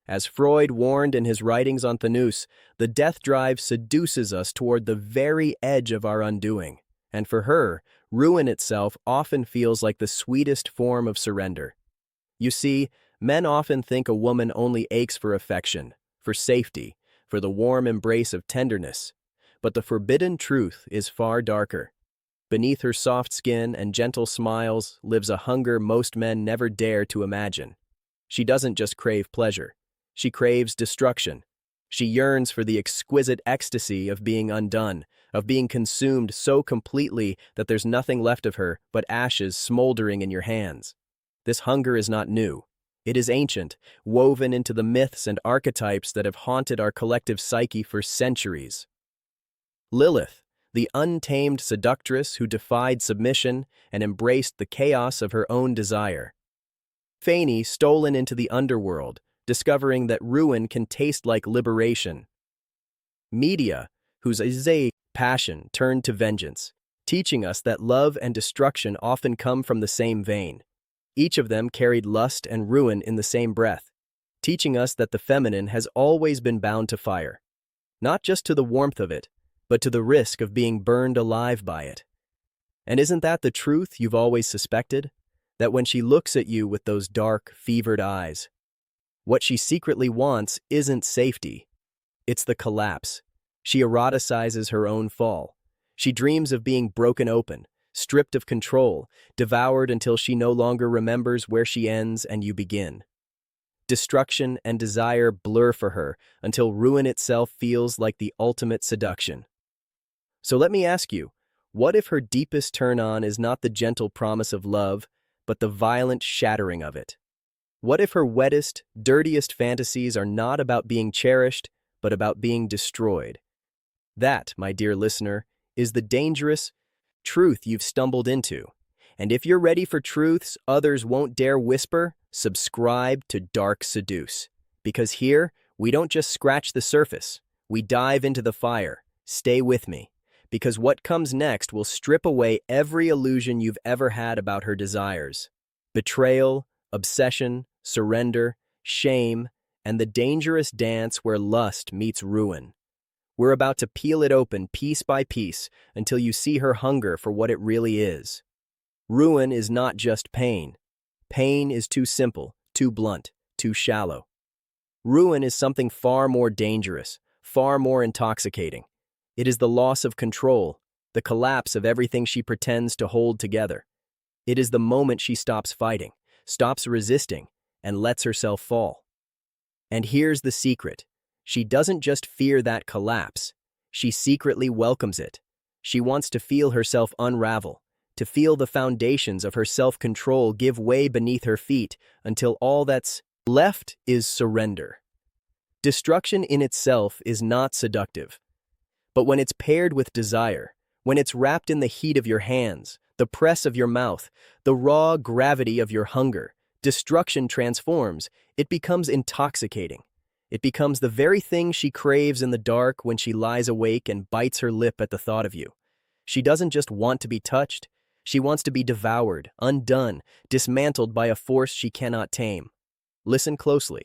As Freud warned in his writings on Thanos, the death drive seduces us toward the very edge of our undoing. And for her, ruin itself often feels like the sweetest form of surrender. You see, men often think a woman only aches for affection, for safety, for the warm embrace of tenderness. But the forbidden truth is far darker. Beneath her soft skin and gentle smiles lives a hunger most men never dare to imagine. She doesn't just crave pleasure. She craves destruction. She yearns for the exquisite ecstasy of being undone, of being consumed so completely that there's nothing left of her but ashes smoldering in your hands. This hunger is not new. It is ancient, woven into the myths and archetypes that have haunted our collective psyche for centuries. Lilith, the untamed seductress who defied submission and embraced the chaos of her own desire. Fani, stolen into the underworld, discovering that ruin can taste like liberation. Medea, whose passion turned to vengeance, teaching us that love and destruction often come from the same vein. Each of them carried lust and ruin in the same breath, teaching us that the feminine has always been bound to fire, not just to the warmth of it, but to the risk of being burned alive by it. And isn't that the truth you've always suspected? That when she looks at you with those dark, fevered eyes, what she secretly wants isn't safety. It's the collapse. She eroticizes her own fall. She dreams of being broken open, stripped of control, devoured until she no longer remembers where she ends and you begin. Destruction and desire blur for her until ruin itself feels like the ultimate seduction. So let me ask you, what if her deepest turn-on is not the gentle promise of love, but the violent shattering of it? What if her wettest, dirtiest fantasies are not about being cherished, but about being destroyed? That, my dear listener, is the dangerous truth you've stumbled into. And if you're ready for truths others won't dare whisper, subscribe to Dark Seduce. Because here, we don't just scratch the surface, we dive into the fire. Stay with me, because what comes next will strip away every illusion you've ever had about her desires. Betrayal, obsession, surrender, shame, and the dangerous dance where lust meets ruin. We're about to peel it open piece by piece until you see her hunger for what it really is. Ruin is not just pain. Pain is too simple, too blunt, too shallow. Ruin is something far more dangerous, far more intoxicating. It is the loss of control, the collapse of everything she pretends to hold together. It is the moment she stops fighting, stops resisting, and lets herself fall. And here's the secret. She doesn't just fear that collapse. She secretly welcomes it. She wants to feel herself unravel, to feel the foundations of her self-control give way beneath her feet until all that's left is surrender. Destruction in itself is not seductive. But when it's paired with desire, when it's wrapped in the heat of your hands, the press of your mouth, the raw gravity of your hunger, destruction transforms. It becomes intoxicating. It becomes the very thing she craves in the dark when she lies awake and bites her lip at the thought of you. She doesn't just want to be touched. She wants to be devoured, undone, dismantled by a force she cannot tame. Listen closely.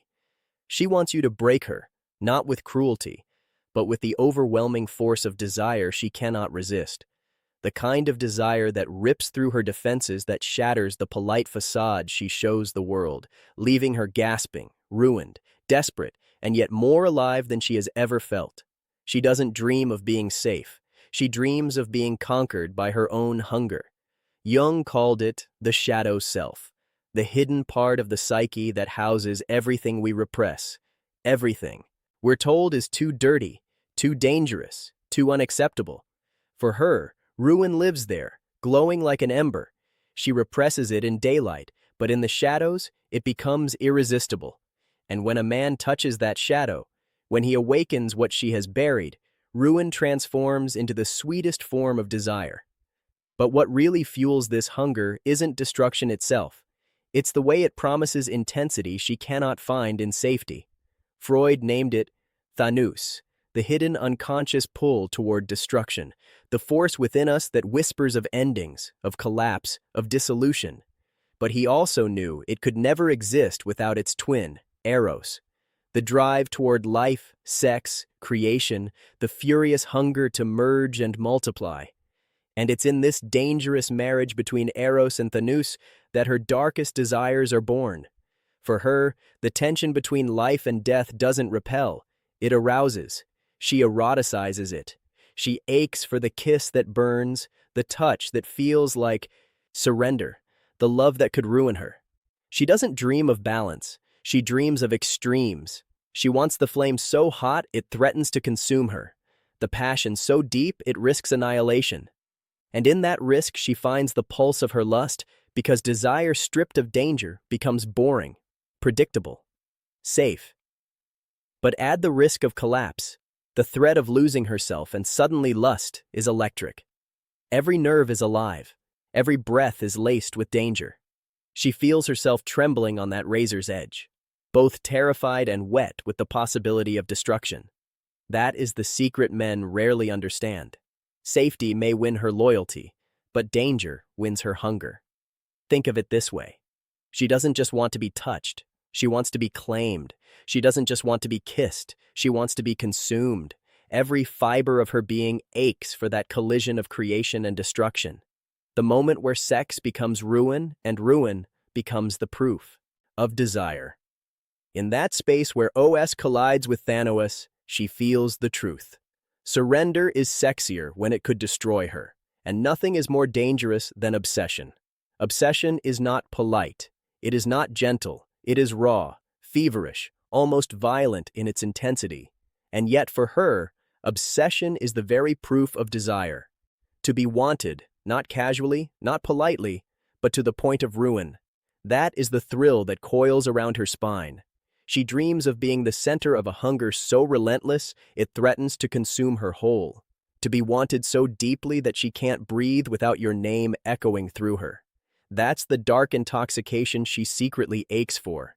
She wants you to break her, not with cruelty, but with the overwhelming force of desire she cannot resist. The kind of desire that rips through her defenses, that shatters the polite facade she shows the world, leaving her gasping, ruined, desperate, and yet more alive than she has ever felt. She doesn't dream of being safe. She dreams of being conquered by her own hunger. Jung called it the shadow self, the hidden part of the psyche that houses everything we repress. Everything, we're told, is too dirty, too dangerous, too unacceptable. For her, ruin lives there, glowing like an ember. She represses it in daylight, but in the shadows, it becomes irresistible. And when a man touches that shadow, when he awakens what she has buried, ruin transforms into the sweetest form of desire. But what really fuels this hunger isn't destruction itself. It's the way it promises intensity she cannot find in safety. Freud named it Thanos, the hidden unconscious pull toward destruction, the force within us that whispers of endings, of collapse, of dissolution. But he also knew it could never exist without its twin, Eros, The drive toward life, sex, creation, the furious hunger to merge and multiply. And it's in this dangerous marriage between Eros and Thanos that her darkest desires are born. For her, the tension between life and death doesn't repel, it arouses. She eroticizes it. She aches for the kiss that burns, the touch that feels like surrender, the love that could ruin her. She doesn't dream of balance. She dreams of extremes. She wants the flame so hot it threatens to consume her, the passion so deep it risks annihilation. And in that risk she finds the pulse of her lust, because desire stripped of danger becomes boring, predictable, safe. But add the risk of collapse, the threat of losing herself, and suddenly lust is electric. Every nerve is alive. Every breath is laced with danger. She feels herself trembling on that razor's edge, both terrified and wet with the possibility of destruction. That is the secret men rarely understand. Safety may win her loyalty, but danger wins her hunger. Think of it this way. She doesn't just want to be touched. She wants to be claimed. She doesn't just want to be kissed. She wants to be consumed. Every fiber of her being aches for that collision of creation and destruction. The moment where sex becomes ruin and ruin becomes the proof of desire. In that space where OS collides with Thanos, she feels the truth. Surrender is sexier when it could destroy her, and nothing is more dangerous than obsession. Obsession is not polite. It is not gentle. It is raw, feverish, almost violent in its intensity. And yet for her, obsession is the very proof of desire. To be wanted, not casually, not politely, but to the point of ruin. That is the thrill that coils around her spine. She dreams of being the center of a hunger so relentless it threatens to consume her whole. To be wanted so deeply that she can't breathe without your name echoing through her. That's the dark intoxication she secretly aches for.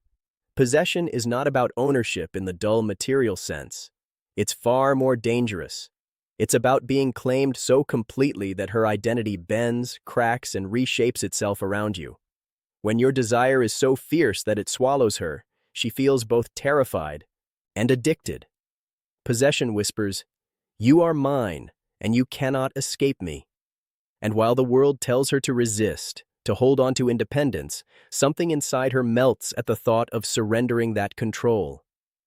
Possession is not about ownership in the dull material sense. It's far more dangerous. It's about being claimed so completely that her identity bends, cracks, and reshapes itself around you. When your desire is so fierce that it swallows her, she feels both terrified and addicted. Possession whispers, "You are mine, and you cannot escape me." And while the world tells her to resist, to hold on to independence, something inside her melts at the thought of surrendering that control.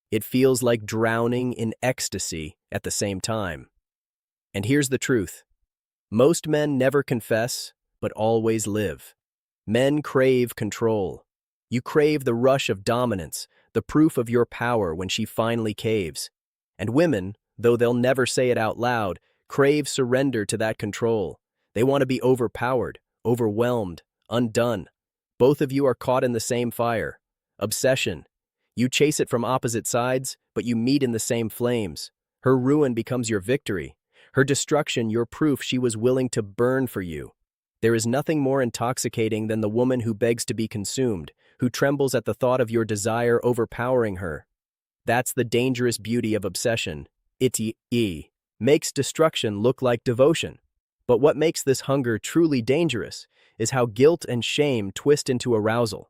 It feels like drowning in ecstasy at the same time. And here's the truth. Most men never confess, but always live. Men crave control. You crave the rush of dominance, the proof of your power when she finally caves. And women, though they'll never say it out loud, crave surrender to that control. They want to be overpowered, overwhelmed, undone. Both of you are caught in the same fire. Obsession. You chase it from opposite sides, but you meet in the same flames. Her ruin becomes your victory. Her destruction your proof she was willing to burn for you. There is nothing more intoxicating than the woman who begs to be consumed, who trembles at the thought of your desire overpowering her. That's the dangerous beauty of obsession. It makes destruction look like devotion. But what makes this hunger truly dangerous is how guilt and shame twist into arousal.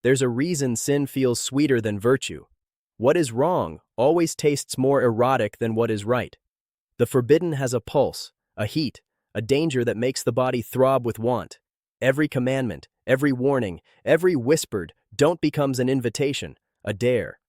There's a reason sin feels sweeter than virtue. What is wrong always tastes more erotic than what is right. The forbidden has a pulse, a heat, a danger that makes the body throb with want. Every commandment, every warning, every whispered don't becomes an invitation, a dare.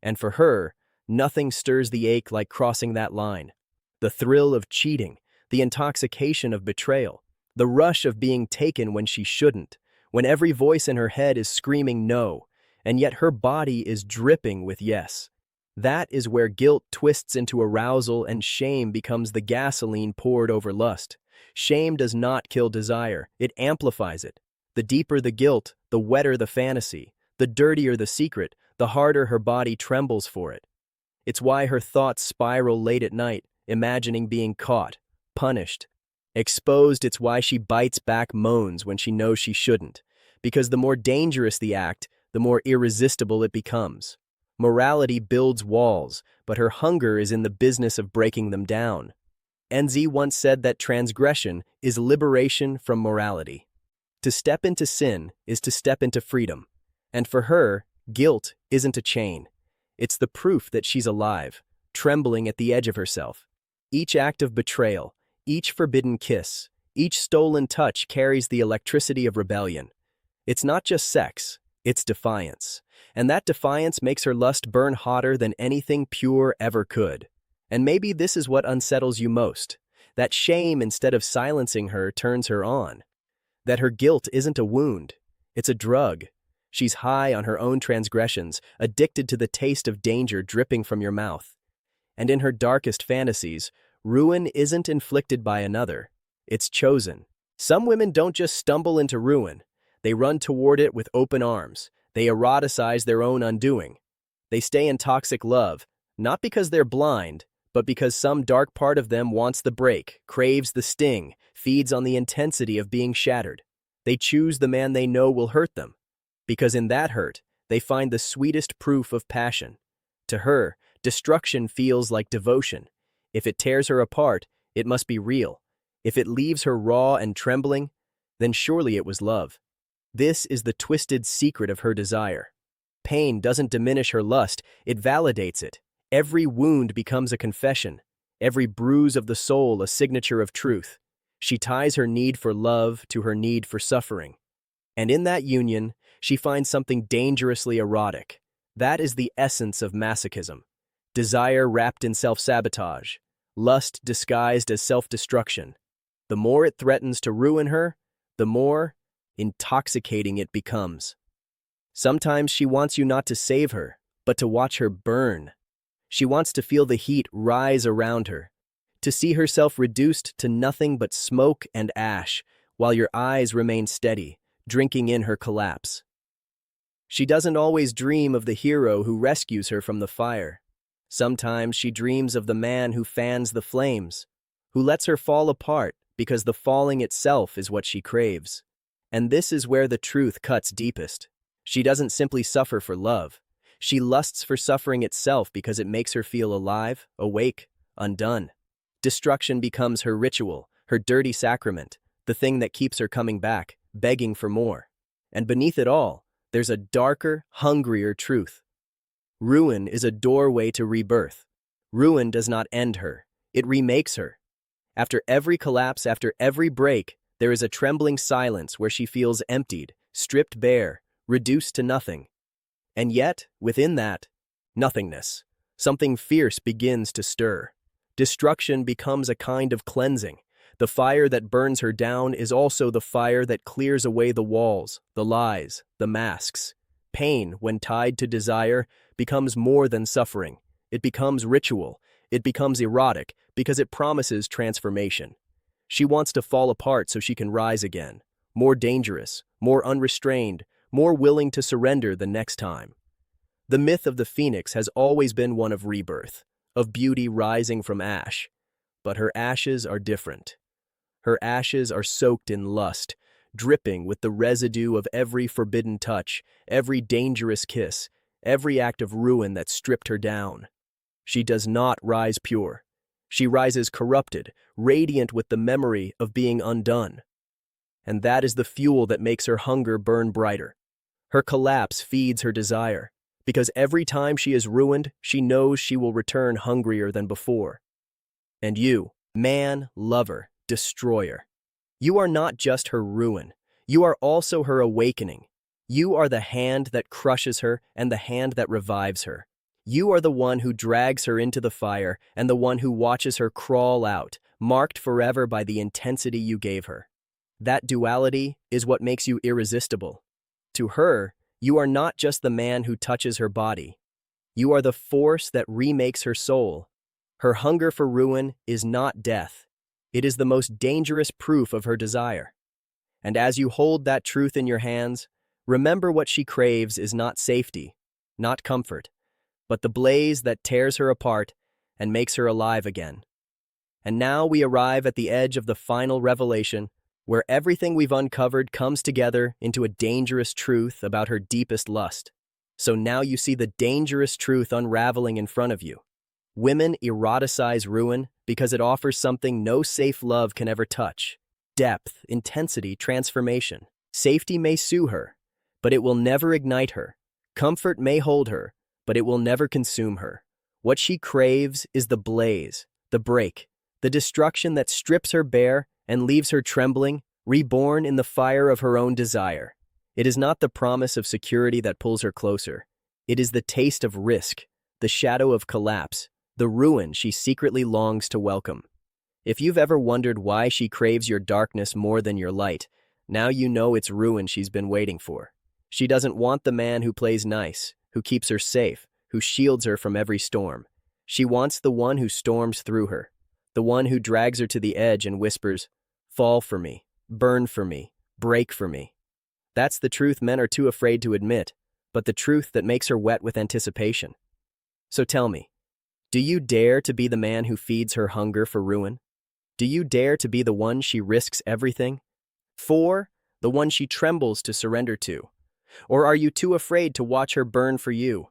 And for her, nothing stirs the ache like crossing that line. The thrill of cheating, the intoxication of betrayal, the rush of being taken when she shouldn't, when every voice in her head is screaming no, and yet her body is dripping with yes. That is where guilt twists into arousal and shame becomes the gasoline poured over lust. Shame does not kill desire, it amplifies it. The deeper the guilt, the wetter the fantasy, the dirtier the secret, the harder her body trembles for it. It's why her thoughts spiral late at night, imagining being caught, punished, exposed. It's why she bites back moans when she knows she shouldn't. Because the more dangerous the act, the more irresistible it becomes. Morality builds walls, but her hunger is in the business of breaking them down. NZ once said that transgression is liberation from morality. To step into sin is to step into freedom. And for her, guilt isn't a chain. It's the proof that she's alive, trembling at the edge of herself. Each act of betrayal, each forbidden kiss, each stolen touch carries the electricity of rebellion. It's not just sex, it's defiance. And that defiance makes her lust burn hotter than anything pure ever could. And maybe this is what unsettles you most. That shame, instead of silencing her, turns her on. That her guilt isn't a wound, it's a drug. She's high on her own transgressions, addicted to the taste of danger dripping from your mouth. And in her darkest fantasies, ruin isn't inflicted by another, it's chosen. Some women don't just stumble into ruin, they run toward it with open arms. They eroticize their own undoing. They stay in toxic love, not because they're blind, but because some dark part of them wants the break, craves the sting, feeds on the intensity of being shattered. They choose the man they know will hurt them, because in that hurt, they find the sweetest proof of passion. To her, destruction feels like devotion. If it tears her apart, it must be real. If it leaves her raw and trembling, then surely it was love. This is the twisted secret of her desire. Pain doesn't diminish her lust, it validates it. Every wound becomes a confession, every bruise of the soul a signature of truth. She ties her need for love to her need for suffering. And in that union, she finds something dangerously erotic. That is the essence of masochism. Desire wrapped in self-sabotage, lust disguised as self-destruction. The more it threatens to ruin her, the more intoxicating it becomes. Sometimes she wants you not to save her, but to watch her burn. She wants to feel the heat rise around her, to see herself reduced to nothing but smoke and ash, while your eyes remain steady, drinking in her collapse. She doesn't always dream of the hero who rescues her from the fire. Sometimes she dreams of the man who fans the flames, who lets her fall apart because the falling itself is what she craves. And this is where the truth cuts deepest. She doesn't simply suffer for love. She lusts for suffering itself because it makes her feel alive, awake, undone. Destruction becomes her ritual, her dirty sacrament, the thing that keeps her coming back, begging for more. And beneath it all, there's a darker, hungrier truth. Ruin is a doorway to rebirth. Ruin does not end her, it remakes her. After every collapse, after every break, there is a trembling silence where she feels emptied, stripped bare, reduced to nothing. And yet, within that nothingness, something fierce begins to stir. Destruction becomes a kind of cleansing. The fire that burns her down is also the fire that clears away the walls, the lies, the masks. Pain, when tied to desire, becomes more than suffering. It becomes ritual. It becomes erotic because it promises transformation. She wants to fall apart so she can rise again, more dangerous, more unrestrained, more willing to surrender the next time. The myth of the phoenix has always been one of rebirth, of beauty rising from ash. But her ashes are different. Her ashes are soaked in lust, dripping with the residue of every forbidden touch, every dangerous kiss, every act of ruin that stripped her down. She does not rise pure. She rises corrupted, radiant with the memory of being undone. And that is the fuel that makes her hunger burn brighter. Her collapse feeds her desire, because every time she is ruined, she knows she will return hungrier than before. And you, man, lover, destroyer, you are not just her ruin, you are also her awakening. You are the hand that crushes her and the hand that revives her. You are the one who drags her into the fire and the one who watches her crawl out, marked forever by the intensity you gave her. That duality is what makes you irresistible. To her, you are not just the man who touches her body. You are the force that remakes her soul. Her hunger for ruin is not death. It is the most dangerous proof of her desire. And as you hold that truth in your hands, remember what she craves is not safety, not comfort, but the blaze that tears her apart and makes her alive again. And now we arrive at the edge of the final revelation, where everything we've uncovered comes together into a dangerous truth about her deepest lust. So now you see the dangerous truth unraveling in front of you. Women eroticize ruin because it offers something no safe love can ever touch. Depth, intensity, transformation. Safety may soothe her, but it will never ignite her. Comfort may hold her, but it will never consume her. What she craves is the blaze, the break, the destruction that strips her bare and leaves her trembling, reborn in the fire of her own desire. It is not the promise of security that pulls her closer. It is the taste of risk, the shadow of collapse, the ruin she secretly longs to welcome. If you've ever wondered why she craves your darkness more than your light, now you know it's ruin she's been waiting for. She doesn't want the man who plays nice, who keeps her safe, who shields her from every storm. She wants the one who storms through her, the one who drags her to the edge and whispers, "Fall for me, burn for me, break for me." That's the truth men are too afraid to admit, but the truth that makes her wet with anticipation. So tell me, do you dare to be the man who feeds her hunger for ruin? Do you dare to be the one she risks everything for, the one she trembles to surrender to? Or are you too afraid to watch her burn for you?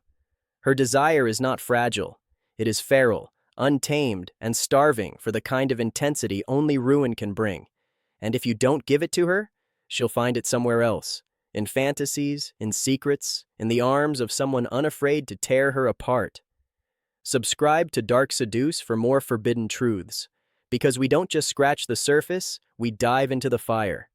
Her desire is not fragile. It is feral, untamed, and starving for the kind of intensity only ruin can bring. And if you don't give it to her, she'll find it somewhere else, in fantasies, in secrets, in the arms of someone unafraid to tear her apart. Subscribe to Dark Seduce for more forbidden truths, because we don't just scratch the surface, we dive into the fire.